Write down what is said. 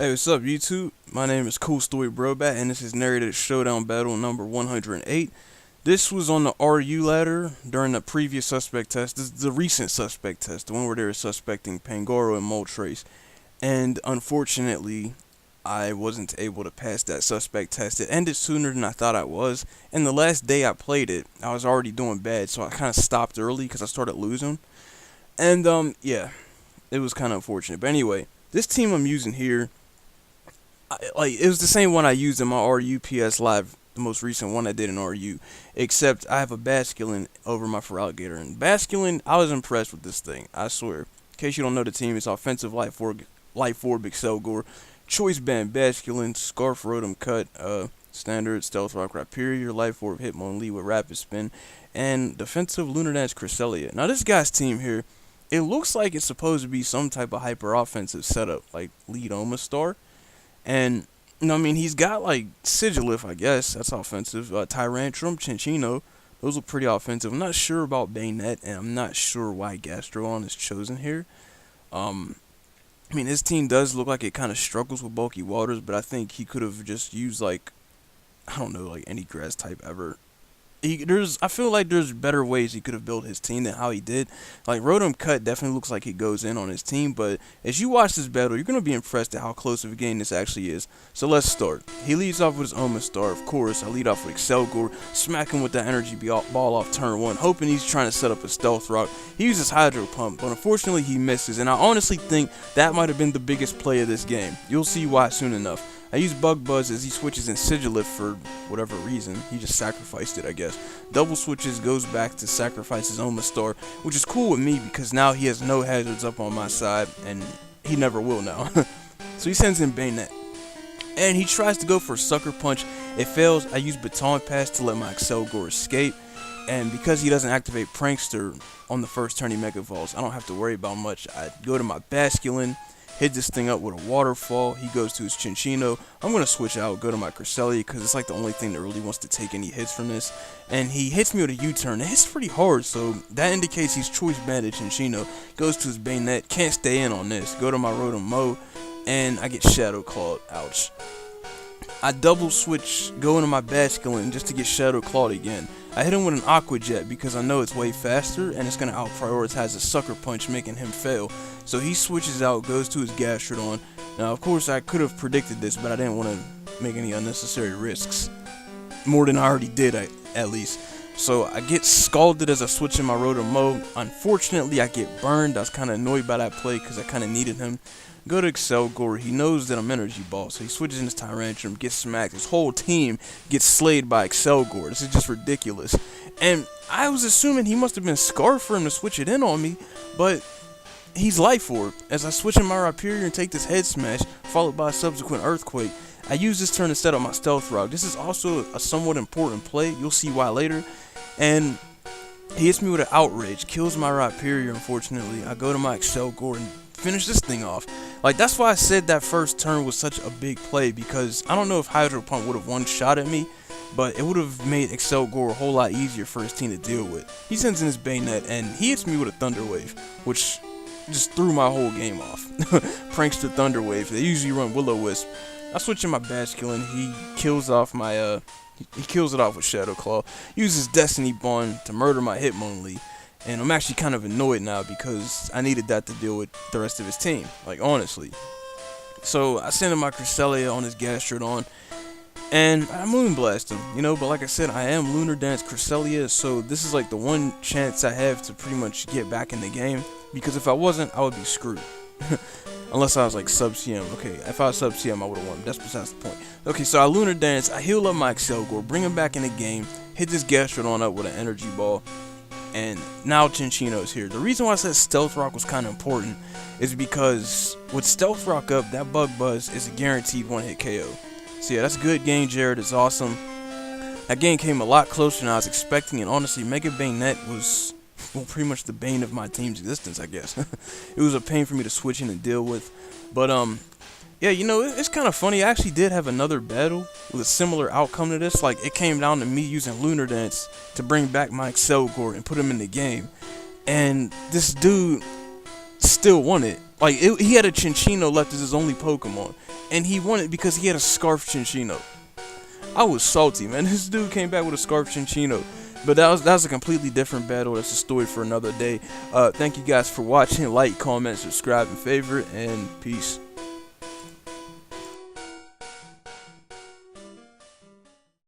Hey, what's up, YouTube? My name is CoolStoryBrobat, and this is Narrated Showdown battle number 108. This was on the RU ladder during the previous suspect test. This is the recent suspect test, the one where they were suspecting Pangoro and Moltres. And unfortunately, I wasn't able to pass that suspect test. It ended sooner than I thought I was. And the last day I played it, I was already doing bad, so I kind of stopped early because I started losing. And, yeah, it was kind of unfortunate. But anyway, this team I'm using here, it was the same one I used in my RUPS live, the most recent one I did in RU, except I have a Basculin over my Feraligatr. And Basculin, I was impressed with this thing, I swear. In case you don't know the team, it's offensive Life Orb Excelgor, Choice Band Basculin, Scarf Rotom-Cut, Standard Stealth Rock Rhyperior, Life Orb Hitmonlee with Rapid Spin, and defensive Lunar Dance Cresselia. Now this guy's team here, it looks like it's supposed to be some type of hyper offensive setup, like lead Omastar. And, you know, I mean, he's got, like, Sigilif, I guess. That's offensive. Tyrantrum, Chinchino. Those look pretty offensive. I'm not sure about Banette, and I'm not sure why Gastrodon is chosen here. I mean, his team does look like it kind of struggles with bulky waters, but I think he could have just used, like, I don't know, like, any grass type ever. I feel like there's better ways he could have built his team than how he did. Like, Rotom-Cut definitely looks like he goes in on his team, but as you watch this battle, you're going to be impressed at how close of a game this actually is. So let's start. He leads off with his Omastar, of course. I lead off with Excelgor, smack him with that energy ball off turn 1, hoping he's trying to set up a Stealth Rock. He uses Hydro Pump, but unfortunately he misses, and I honestly think that might have been the biggest play of this game. You'll see why soon enough. I use Bug Buzz as he switches in Sigilif for whatever reason. He just sacrificed it, I guess. Double switches, goes back to sacrifice his Omastar, which is cool with me because now he has no hazards up on my side, and he never will now. So he sends in Banette. And he tries to go for Sucker Punch. It fails. I use Baton Pass to let my Excelgor escape. And because he doesn't activate Prankster on the first turn he Mega Evolves, I don't have to worry about much. I go to my Basculin, hit this thing up with a Waterfall. He goes to his Chinchino. I'm going to switch out, go to my Cresselia, because it's like the only thing that really wants to take any hits from this. And he hits me with a U-turn. It hits pretty hard, so that indicates he's Choice Banded Chinchino. Goes to his Banette. Can't stay in on this. Go to my Rotom-Mo, and I get Shadow Clawed. Ouch. I double switch, go into my Basculin just to get Shadow Clawed again. I hit him with an Aqua Jet because I know it's way faster and it's going to out-prioritize a Sucker Punch, making him fail. So he switches out, goes to his Gastrodon. Now, of course, I could have predicted this, but I didn't want to make any unnecessary risks. More than I already did, at least. So I get scalded as I switch in my Rotom-Mo. Unfortunately, I get burned. I was kind of annoyed by that play because I kind of needed him. Go to Excelgor. He knows that I'm Energy Ball, so he switches in his Tyrantrum, gets smacked. His whole team gets slayed by Excelgor. This is just ridiculous. And I was assuming he must have been Scarf for him to switch it in on me, but he's Life Orb. As I switch in my Rhyperior and take this Head Smash, followed by a subsequent Earthquake, I use this turn to set up my Stealth Rock. This is also a somewhat important play. You'll see why later. And he hits me with an Outrage, kills my Rhyperior, unfortunately. I go to my Excelgor and finish this thing off. Like, that's why I said that first turn was such a big play, because I don't know if Hydro Pump would have one-shot at me, but it would have made Excelgor a whole lot easier for his team to deal with. He sends in his Banette, and he hits me with a Thunder Wave, which just threw my whole game off. Prankster Thunder Wave. They usually run Will-O-Wisp. I switch in my Basculin. He kills off my he kills it off with Shadow Claw. Uses Destiny Bond to murder my Hitmonlee. And I'm actually kind of annoyed now because I needed that to deal with the rest of his team. Like, honestly. So I send in my Cresselia on his Gastrodon, and I Moonblast him, you know. But like I said, I am Lunar Dance Cresselia, so this is like the one chance I have to pretty much get back in the game. Because if I wasn't, I would be screwed. Unless I was like sub-CM. Okay, if I was sub-CM, I would have won. That's besides the point. Okay, so I Lunar Dance, I heal up my Excelgor, bring him back in the game, hit this Gastrodon up with an Energy Ball, and now Chinchino's here. The reason why I said Stealth Rock was kind of important is because with Stealth Rock up, that Bug Buzz is a guaranteed one-hit KO. So yeah, that's a good game, JarretIsAwesome. That game came a lot closer than I was expecting, and honestly, Mega Banette was, well, pretty much the bane of my team's existence, I guess. It was a pain for me to switch in and deal with. But, yeah, you know, it's kind of funny. I actually did have another battle with a similar outcome to this. Like, it came down to me using Lunar Dance to bring back my Excelgor and put him in the game. And this dude still won it. Like, he had a Chinchino left as his only Pokemon. and he won it because he had a Scarf Chinchino. I was salty, man. This dude came back with a Scarf Chinchino. But that was a completely different battle. That's a story for another day. Thank you guys for watching. Like, comment, subscribe, and favorite, and peace.